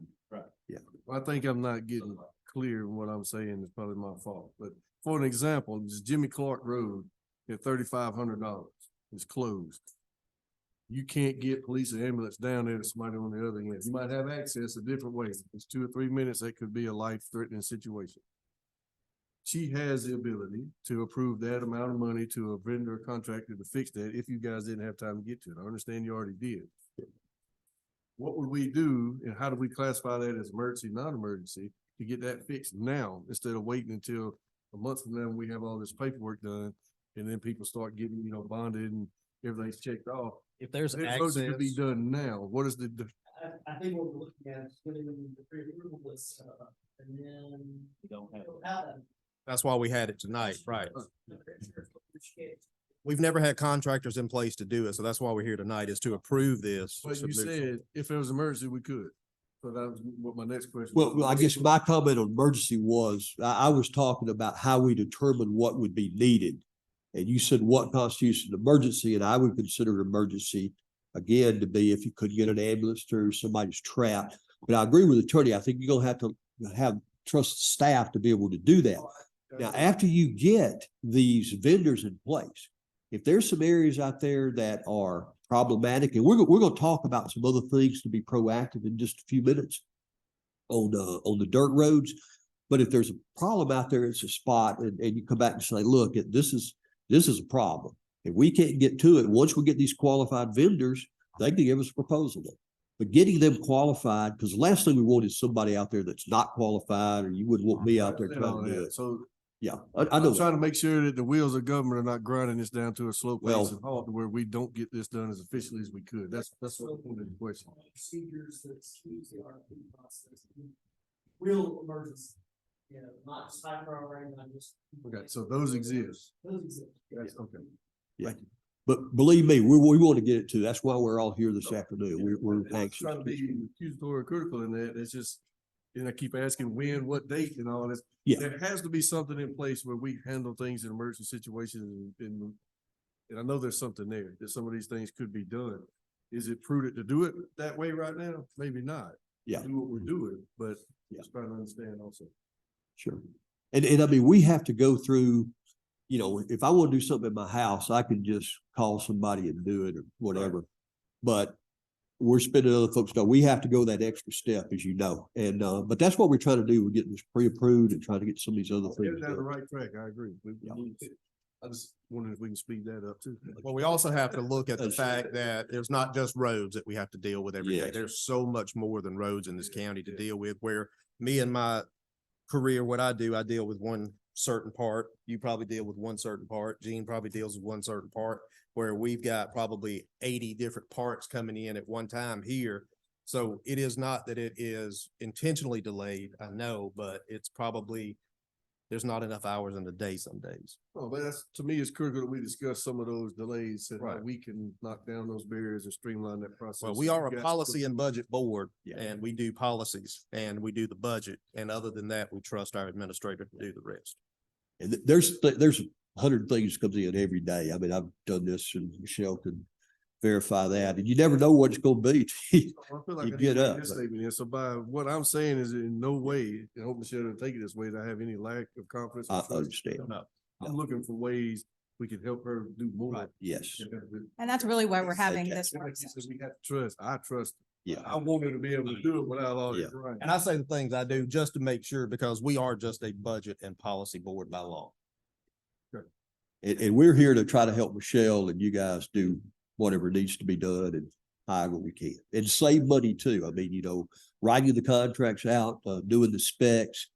Well, I think I'm not getting clear in what I'm saying. It's probably my fault, but for an example, this Jimmy Clark Road at $3,500 is closed. You can't get police and ambulance down there to somebody on the other end. You might have access a different way. It's 2 or 3 minutes. That could be a life-threatening situation. She has the ability to approve that amount of money to a vendor or contractor to fix that if you guys didn't have time to get to it. I understand you already did. What would we do and how do we classify that as emergency, non-emergency to get that fixed now instead of waiting until a month from now when we have all this paperwork done and then people start getting, bonded and everything's checked off. If there's If those access, could be done now, what is the, I think what we're looking at is getting the pre-approval list set up, and then. You don't have. Have that. that's why we had it tonight, right? We've never had contractors in place to do it. So that's why we're here tonight is to approve this. but you said if there was emergency, we could. So that was what my next question. Well, I guess my comment on emergency was, I was talking about how we determine what would be needed. And you said what constitutes an emergency, and I would consider an emergency again to be if you could get an ambulance through somebody's trapped. But I agree with the attorney. I think you're gonna have to have trusted staff to be able to do that. Now, after you get these vendors in place, if there's some areas out there that are problematic, and we're gonna talk about some other things to be proactive in just a few minutes on the dirt roads. But if there's a problem out there, it's a spot, and you come back and say, look, this is a problem. If we can't get to it, once we get these qualified vendors, they can give us a proposal. But getting them qualified, because the last thing we want is somebody out there that's not qualified, or you wouldn't want me out there trying to do it. So Yeah, I know. I'm trying to make sure that the wheels of government are not grinding this down to a slow pace Well- and halt to where we don't get this done as efficiently as we could. That's what I wanted to question. Procedures that excuse the RFP process. Real emergency, not just high priority, not just. Okay, so those exist. Those exist. That's okay. Yeah. But believe me, we want to get it too. That's why we're all here this afternoon. We're I'm not anxious. trying to be accusatory or critical in that. It's just, and I keep asking when, what date and all this. Yeah. There has to be something in place where we handle things in emergency situations and I know there's something there, that some of these things could be done. Is it prudent to do it that way right now? Maybe not. Yeah. Do what we're doing, but Yeah. just trying to understand also. Sure. And I mean, we have to go through, you know, if I want to do something in my house, I can just call somebody and do it or whatever. But we're spending other folks' time. We have to go that extra step, as you know. And, but that's what we're trying to do. We're getting this pre-approved and trying to get some of these other Get things down the done. right track. I agree. Yeah. I just wondering if we can speed that up too. Well, we also have to look at the fact that there's not just roads that we have to deal with every day. Yes. There's so much more than roads in this county to deal with, where me and my career, what I do, I deal with one certain part. You probably deal with one certain part. Gene probably deals with one certain part, where we've got probably 80 different parts coming in at one time here. So it is not that it is intentionally delayed, I know, but it's probably, there's not enough hours in the day some days. Oh, but that's, to me, it's critical that we discuss some of those delays and how Right. we can knock down those barriers and streamline that process. Well, we are You a got- policy and budget board, Yeah. and we do policies and we do the budget. And other than that, we trust our administrator to do the rest. And there's 100 things comes in every day. I mean, I've done this and Michelle can verify that. And you never know what it's going to be. I feel like You I get need to up, make this but- statement here. So by what I'm saying is in no way, and I hope Michelle didn't take it this way, that I have any lack of confidence. or I trust. understand. No, I'm looking for ways we can help her do more. Yes. And that's really why we're having Okay. this. Like work you said, session. we have to trust. I trust. Yeah. I want her to be able to do it without all Yeah. this. Right. And I say the things I do just to make sure, because we are just a budget and policy board by law. And we're here to try to help Michelle and you guys do whatever needs to be done and however we can. And save money too. I mean, you know, writing the contracts out, doing the specs,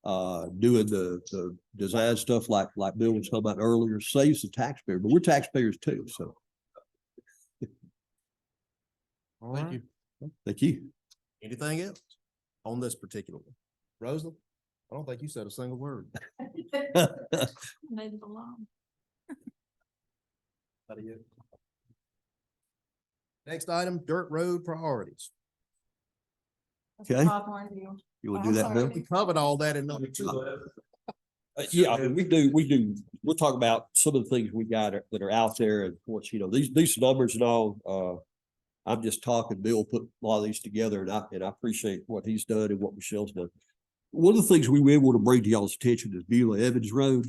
doing the design stuff like Bill was talking about earlier, saves the taxpayer, but we're taxpayers too, so. Thank you. Thank you. Anything else on this particular one? Rosalind? I don't think you said a single word. Move it along. Next item, dirt road priorities. Okay. Popcorn deal. You want to do that, Bill? We covered all that in number two. Yeah, I mean, we'll talk about some of the things we got that are out there. And of course, you know, these numbers and all, I'm just talking, Bill put a lot of these together and I appreciate what he's done and what Michelle's done. One of the things we want to bring to y'all's attention is Beulah Evans Road.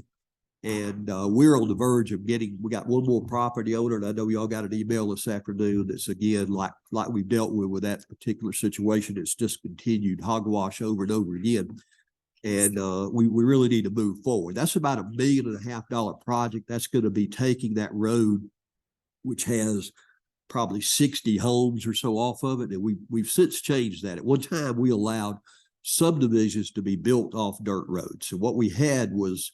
And we're on the verge of we got one more property owner, and I know y'all got an email this afternoon that's again, like we've dealt with that particular situation. It's just continued hogwash over and over again. And we really need to move forward. That's about $1.5 million project. That's going to be taking that road, which has probably 60 homes or so off of it. And we've since changed that. At one time, we allowed subdivisions to be built off dirt roads. So what we had was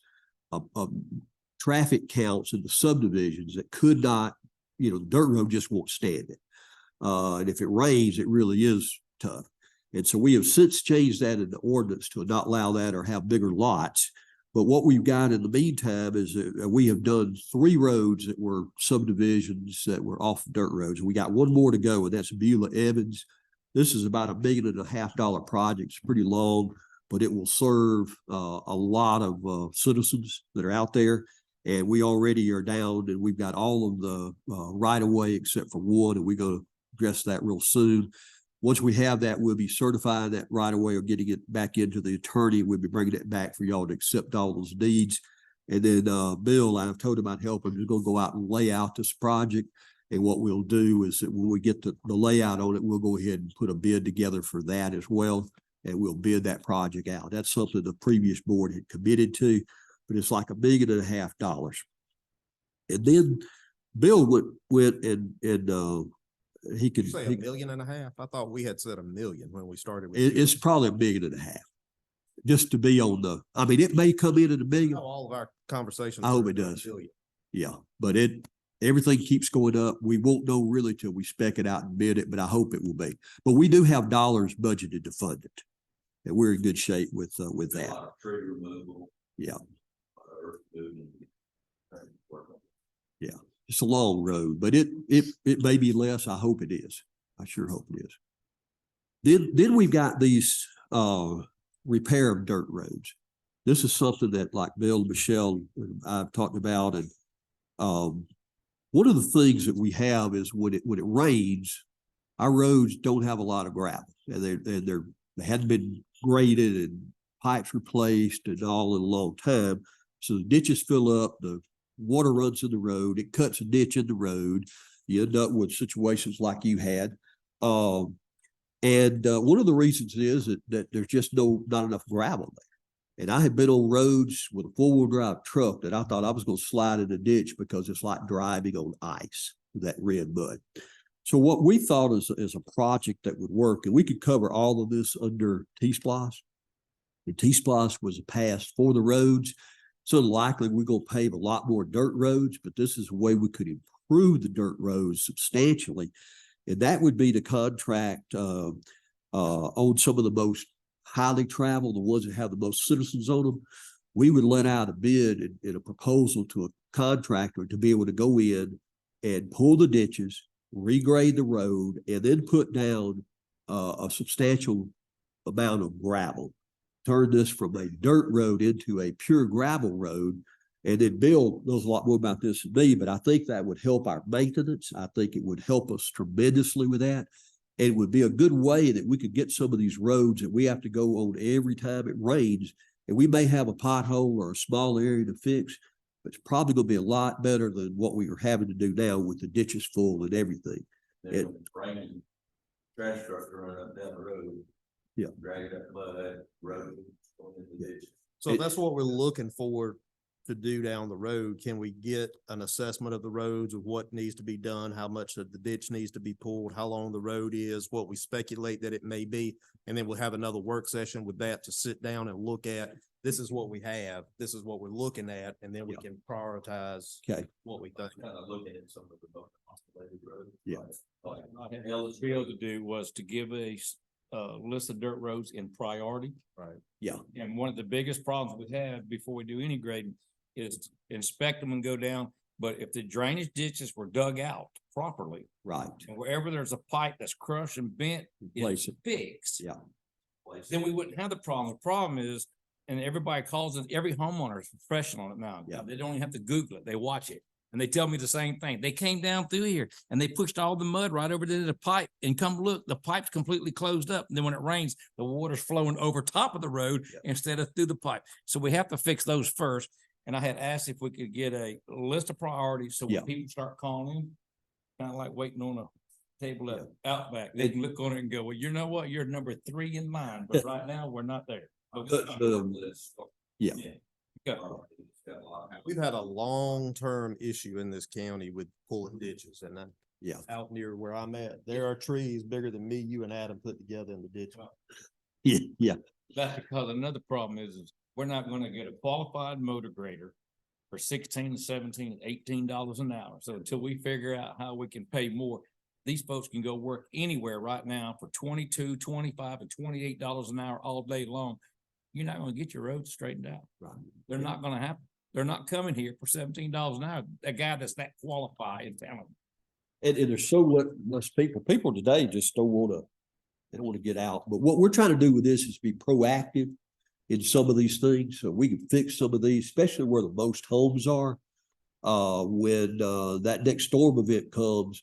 traffic counts in the subdivisions that could not, you know, the dirt road just won't stand it. And if it rains, it really is tough. And so we have since changed that in the ordinance to not allow that or have bigger lots. But what we've got in the meantime is that we have done 3 roads that were subdivisions that were off dirt roads. We got one more to go, and that's Beulah Evans. This is about $1.5 million project. It's pretty long, but it will serve a lot of citizens that are out there. And we already are down, and we've got all of the right of way except for one, and we're going to address that real soon. Once we have that, we'll be certifying that right away or getting it back into the attorney. We'll be bringing it back for y'all to accept all those deeds. And then Bill, I've told him I'd help him. He's going to go out and lay out this project. And what we'll do is that when we get the layout on it, we'll go ahead and put a bid together for that as well. And we'll bid that project out. That's something the previous board had committed to, but it's like $1.5 million. And then Bill went and he could. Did you say $1.5 million? I thought we had said $1 million when we started. with It's probably $1.5 million, just to be on the. I mean, it may come in at $1 million. All of our conversations. I hope are it does. $1 million. Yeah, but everything keeps going up. We won't know really till we spec it out and bid it, but I hope it will be. But we do have dollars budgeted to fund it, and we're in good shape with A that. lot of tree removal. Yeah. Earth moving. Yeah. It's a long road, but it may be less. I hope it is. I sure hope it is. Then we've got these repair of dirt roads. This is something that like Bill and Michelle and I've talked about. And one of the things that we have is when it rains, our roads don't have a lot of gravel, and they hadn't been graded and pipes replaced and all in a long time. So the ditches fill up, the water runs in the road, it cuts a ditch in the road. You end up with situations like you had. One of the reasons is that there's just not enough gravel there. And I had been on roads with a four-wheel drive truck that I thought I was going to slide in a ditch because it's like driving on ice with that red mud. So what we thought is a project that would work, and we could cover all of this under T-Splosh. The T-Splosh was passed for the roads. So likely we're going to pave a lot more dirt roads, but this is a way we could improve the dirt roads substantially. And that would be to contract on some of the most highly traveled, the ones that have the most citizens on them. We would let out a bid and a proposal to a contractor to be able to go in and pull the ditches, regrade the road, and then put down a substantial amount of gravel. Turn this from a dirt road into a pure gravel road. And then Bill knows a lot more about this than me, but I think that would help our maintenance. I think it would help us tremendously with that. And it would be a good way that we could get some of these roads that we have to go on every time it rains. And we may have a pothole or a small area to fix, but it's probably going to be a lot better than what we are having to do now with the ditches full and everything. Then when it's raining, trash trucks are running up down the road. Yeah. Dragging up mud, road, going into the ditch. So that's what we're looking for to do down the road. Can we get an assessment of the roads, of what needs to be done, how much of the ditch needs to be pulled, how long the road is, what we speculate that it may be? And then we'll have another work session with that to sit down and look at, this is what we have, this is what we're looking at, and then we can prioritize what we think. Kind of looking at some of the most populated roads. Yeah. Like Bill to do was to give a list of dirt roads in priority. Right. Yeah. And one of the biggest problems we have before we do any grading is inspect them and go down. But if the drainage ditches were dug out properly, Right. and wherever there's a pipe that's crushed and bent, Replace it's fixed. Yeah. Then we wouldn't have the problem. The problem is, and everybody calls it, every homeowner is professional on it now. Yeah. They don't even have to Google it. They watch it. And they tell me the same thing. They came down through here and they pushed all the mud right over to the pipe, and come look, the pipe's completely closed up. And then when it rains, the water's flowing over top of the road instead of through the pipe. So we have to fix those first. And I had asked if we could get a list of priorities. So when people start calling in, kind of like waiting on a table at Outback, they can look on it and go, well, you know what? You're number 3 in line, but right now we're not there. Yeah. We've had a long-term issue in this county with pulling ditches, and out near where I'm at, there are trees bigger than me, you and Adam put together in the ditch. Yeah. That's because another problem is we're not gonna get a qualified motor grader for $16 to $17 to $18 an hour. So until we figure out how we can pay more, these folks can go work anywhere right now for $22, $25, and $28 an hour all day long. You're not gonna get your roads straightened out. Right. They're not gonna happen. They're not coming here for $17 an hour. A guy that's that qualified and talented. And there's so less people. People today just don't want to, they don't want to get out. But what we're trying to do with this is be proactive in some of these things, so we can fix some of these, especially where the most homes are. When that next storm event comes,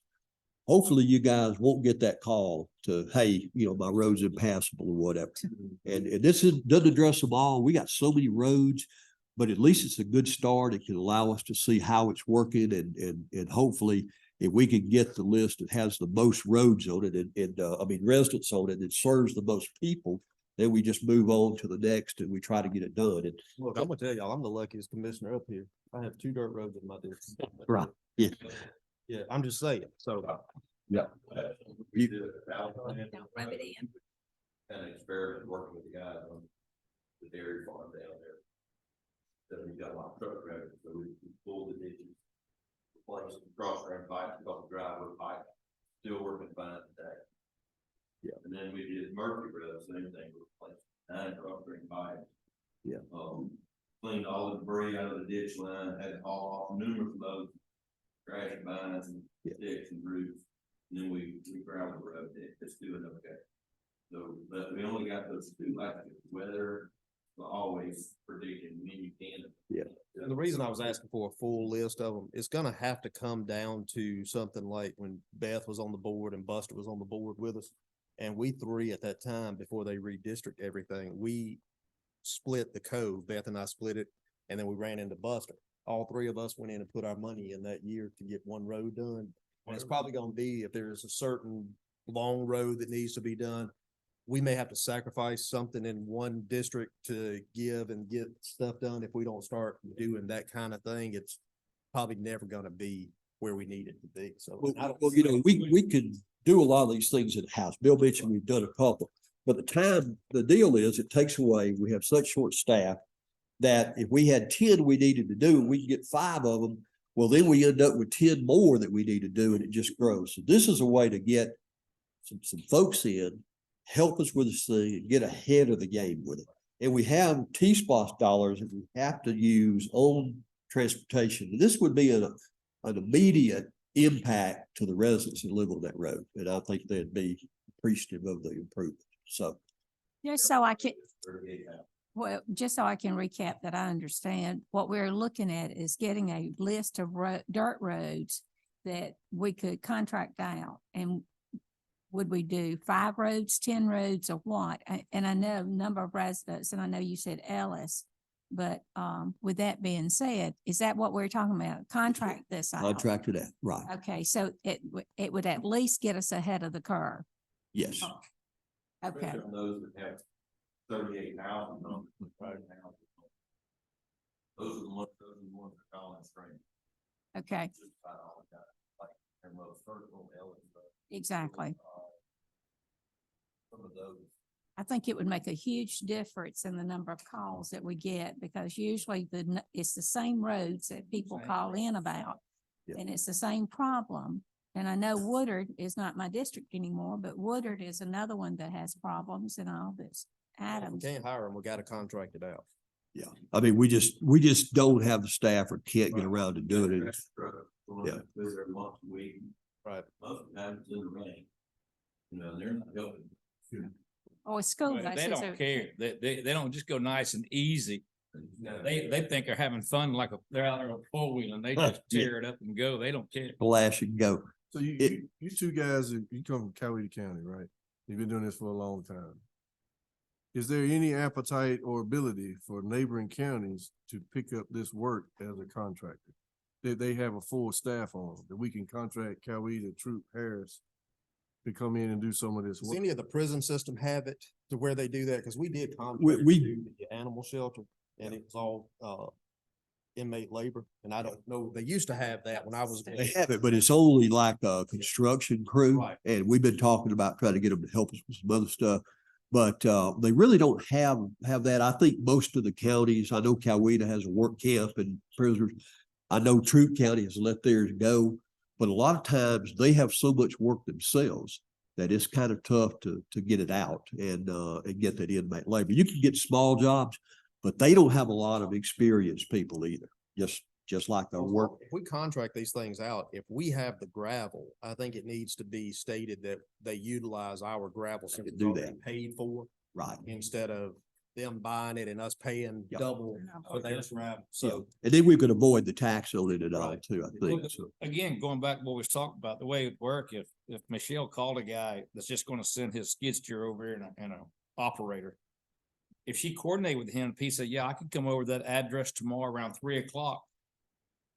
hopefully you guys won't get that call to, hey, my road's impassable or whatever. And this doesn't address them all. We got so many roads, but at least it's a good start. It can allow us to see how it's working, and hopefully if we can get the list that has the most roads on it and residents on it, that serves the most people, then we just move on to the next and we try to get it done. And Look, I'm gonna tell y'all, I'm the luckiest commissioner up here. I have 2 dirt roads in my district. right. Yeah. Yeah, I'm just saying, so. Yeah. We did Don't rub it in. kind of experiment working with the guys on the dairy farm down there. So we got a lot of truck drivers, so we pulled the ditches, replaced the cross drain pipe, got the driveway pipe, still working fine today. Yeah. And then we did Murphy Road, same thing, we replaced 9 cross drain pipes. Yeah. Cleaned all the debris out of the ditch line, had to haul off numerous loads Trash lines and Yeah. sticks and roots, and then we gravel the road, it's doing okay. So, but we only got those two, like weather, but always predicting when you can. And the reason I was asking for a full list of them, it's gonna have to come down to something like when Beth was on the board and Buster was on the board with us. And we three at that time, before they redistrict everything, we split the code. Beth and I split it, and then we ran into Buster. All three of us went in and put our money in that year to get one road done. And it's probably gonna be, if there's a certain long road that needs to be done, we may have to sacrifice something in one district to give and get stuff done. If we don't start doing that kind of thing, it's probably never gonna be where we need it to be. So. I don't- Well, you know, we could do a lot of these things in-house. Bill mentioned we've done a couple. But the deal is it takes away, we have such short staff that if we had 10 we needed to do, we could get 5 of them. Well, then we end up with 10 more that we need to do and it just grows. So this is a way to get some folks in, help us with this thing and get ahead of the game with it. And we have T-SPOS dollars that we have to use on transportation. This would be an immediate impact to the residents that live on that road. And I think they'd be appreciative of the improvement. So. Just so I can, well, just so I can recap that I understand, what we're looking at is getting a list of dirt roads that we could contract out. And would we do 5 roads, 10 roads, or what? And I know a number of residents, and I know you said Ellis, but with that being said, is that what we're talking about? Contract this out? Contracted out, right? Okay, so it would at least get us ahead of the curve. Yes. Okay, Especially on those that have 38,000 on them right now. Those are the ones that are calling straight. okay, Just about all the time, like, and most circle, exactly. Some of those. I think it would make a huge difference in the number of calls that we get, because usually it's the same roads that people call in about. Yeah. And it's the same problem. And I know Woodard is not my district anymore, but Woodard is another one that has problems and all this. If we Adams. can't hire them, we gotta contract it out. Yeah. I mean, we just don't have the staff or can't get around to doing it. Yeah. Visit every once a week. Right. Most of the time it's in the rain. You know, they're not helping. Or school Well, buses. they don't care. They don't just go nice and easy. They think they're having fun like they're out there on 4-wheel and they just Yeah. tear it up and go. They don't care. Flash and go. So It- you two guys, you come from Coweta County, right? You've been doing this for a long time. Is there any appetite or ability for neighboring counties to pick up this work as a contractor? They have a full staff on them, that we can contract Coweta, Troop, Harris to come in and do some of this Does work? any of the prison system have it to where they do that? Cause we did We- contract to do the animal shelter and it was all, inmate labor. And I don't know, they used to have that when I was. They have it, but it's only like a construction crew. Right. And we've been talking about trying to get them to help us with some other stuff. But they really don't have that. I think most of the counties, I know Coweta has a work camp and prisoners. I know Troop County has let theirs go, but a lot of times they have so much work themselves that it's kind of tough to get it out and get that inmate labor. You can get small jobs, but they don't have a lot of experienced people either. Just like their work. If we contract these things out, if we have the gravel, I think it needs to be stated that they utilize our gravel since could it's do already that. paid for, Right. instead of them buying it and us paying Yeah. double for their gravel. So, And then we could avoid the tax on it at all Right. too, I think. So, Again, going back to what we was talking about, the way it work, if Michelle called a guy that's just gonna send his skid steer over here and a operator. If she coordinated with him, if he said, yeah, I could come over to that address tomorrow around 3 o'clock.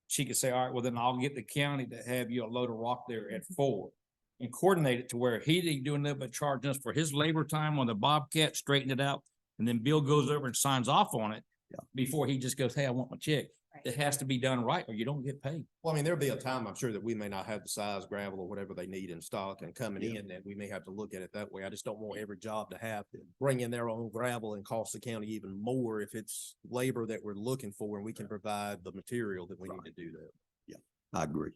She could say, all right, well, then I'll get the county to have you a load of rock there at 4. And coordinate it to where he didn't do nothing but charging us for his labor time on the Bobcat, straighten it out. And then Bill goes over and signs off on it. Yeah. Before he just goes, hey, I want my check. It has to be done right or you don't get paid. well, I mean, there'll be a time, I'm sure, that we may not have the size gravel or whatever they need in stock and coming Yeah. in, that we may have to look at it that way. I just don't want every job to have to bring in their own gravel and cost the county even more if it's labor that we're looking for and we can provide the material that we need to do that. I agree.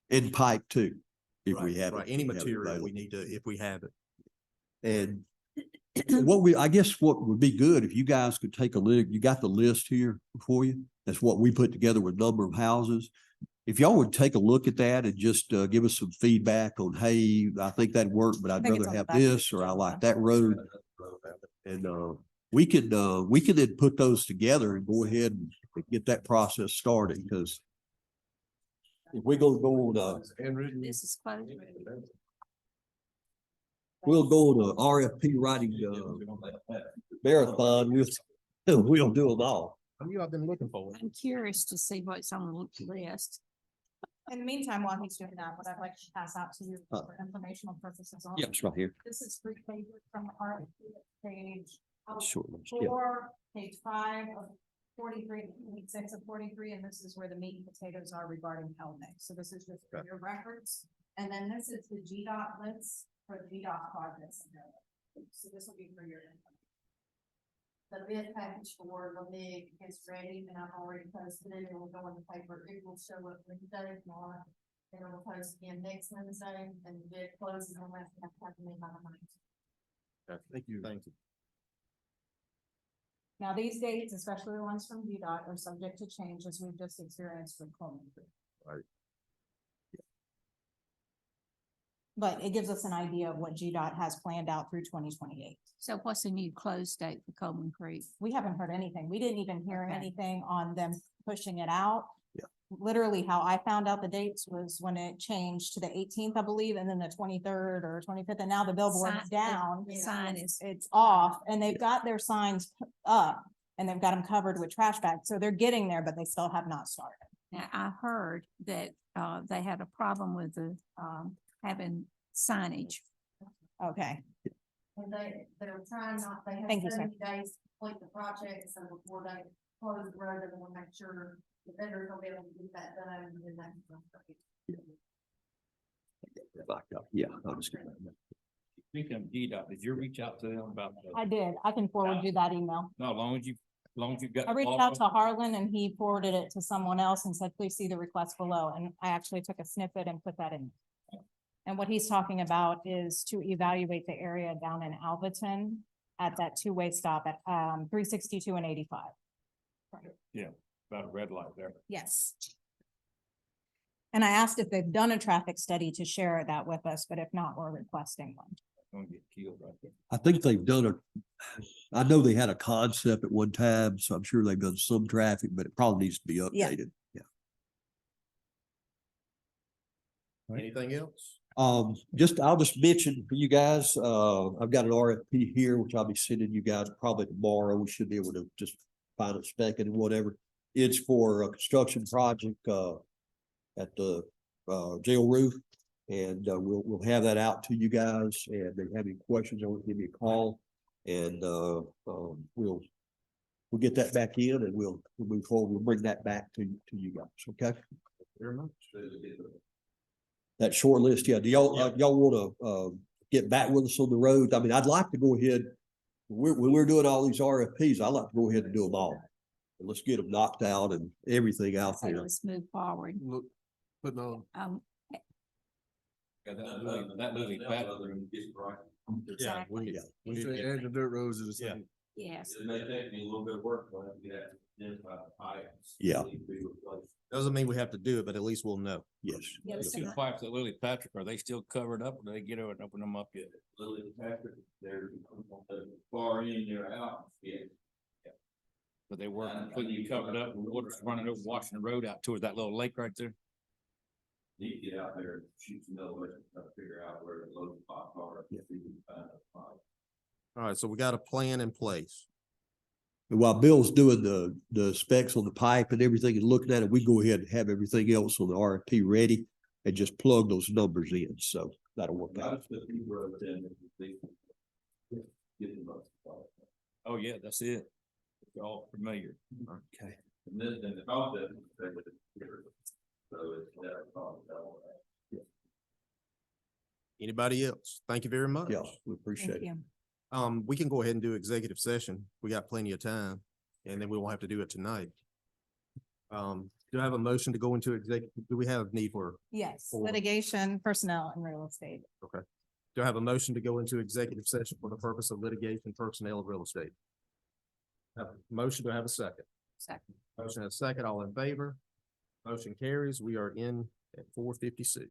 And pipe too, if we Right, have. right. it- Any have it material available. we need to, if we have it. And I guess what would be good if you guys could take a look, you got the list here before you. That's what we put together with number of houses. if y'all would take a look at that and just give us some feedback on, hey, I think that worked, but I'd think it's rather on the have back of the this, or I like agenda. that road. And we could then put those together and go ahead and get that process started, because if we're gonna go on, Handwritten. This is closed. we'll go on a RFP writing marathon, we'll do them all. What have you all been looking for? I'm curious to see what's on the list. In the meantime, while he's doing that, what I'd like to pass out to you for informational purposes. Yeah, it's right here. This is free paper from the art page Short list, yeah. 4, page 5 of 43, page 6 of 43, and this is where the meat and potatoes are regarding LMIG. So this is just for your records. And then this is the GDOT list for the GDOT projects. So this will be for your info. The bid package for the MIG is ready and I've already posted it. It will go in the paper. It will show up Wednesday, tomorrow. And it will post again next Wednesday and the bid closes on Wednesday. Have to have by the ninth. Thank you. Thank you. Now, these dates, especially the ones from GDOT, are subject to change as we've just experienced with Coleman Creek. Right. But it gives us an idea of what GDOT has planned out through 2028. So what's the new close date for Coleman Creek? We haven't heard anything. We didn't even hear Okay. anything on them pushing it out. Yeah. Literally, how I found out the dates was when it changed to the 18th, I believe, and then the 23rd or 25th, and now the billboard's Sign- down. The sign is, It's off, and they've got their signs up, and they've got them covered with trash bags, so they're getting there, but they still have not started. now I heard that, they had a problem with the, having signage. Okay, And they're trying not, they have Thank you, sir. 70 days to complete the project, so before they close the road, they want to make sure the vendors will be able to get that done and then that's. Yeah, I'll just get that. Speaking of DDOT, did you reach out to them about, I did. I can forward you that email. no, as long as you've got. I reached out to Harlan and he forwarded it to someone else and said, please see the request below. And I actually took a snippet and put that in. And what he's talking about is to evaluate the area down in Alvaton at that two-way stop at 362 and 85. About a red light there. Yes. And I asked if they've done a traffic study to share that with us, but if not, we're requesting one. Gonna get killed right there. I think they've done I know they had a concept at one time, so I'm sure they've done some traffic, but it probably needs to be updated. Yeah. Anything else? I'll just mention for you guys, I've got an RFP here, which I'll be sending you guys probably tomorrow. We should be able to just find it, spec it and whatever. It's for a construction project, at the, jail roof. And, we'll have that out to you guys, and if you have any questions, give me a call. And, we'll get that back in and we'll move forward. We'll bring that back to you guys, okay? Very much. That short list, yeah. Do y'all wanna, get back with us on the road? I mean, I'd like to go ahead, when we're doing all these RFPs, I'd like to go ahead and do them all. And let's get them knocked out and everything out So there. let's move forward. Look, putting on, Got that Lily Pat. Yeah, we, Yeah. we need to get- and the dirt roads are the Yeah. same. Yes. It may take me a little bit of work, but you have to identify the pipes. Yeah. Need to be replaced. Doesn't mean we have to do it, but at least we'll know. Yes. Yes, The two sir. pipes at Lily Patrick, are they still covered up or do they get over and open them up yet? Lily Patrick, they're far in, they're out, yeah. But they were completely covered up and water's running over, washing the road out towards that little lake right there. Need to get out there and shoot some elevation, try to figure out where the low spots are. If we can find a pipe. All right, so we got a plan in place. And while Bill's doing the specs on the pipe and everything and looking at it, we go ahead and have everything else on the RFP ready and just plug those numbers in. So that'll work out. That's the few roads in, get them up. Oh, yeah, that's it. You're all familiar. Okay. And then, and the cost of it, so it's that cost. Anybody else? Thank you very much. Yeah, we appreciate Thank it. you. We can go ahead and do executive session. We got plenty of time and then we won't have to do it tonight. Do I have a motion to go into executive? Do we have need for, Yes, For- litigation, personnel and real estate. do I have a motion to go into executive session for the purpose of litigation, personnel, and real estate? Have a motion, do I have a second? Second. Motion and a second, all in favor? Motion carries. We are in at 4:56.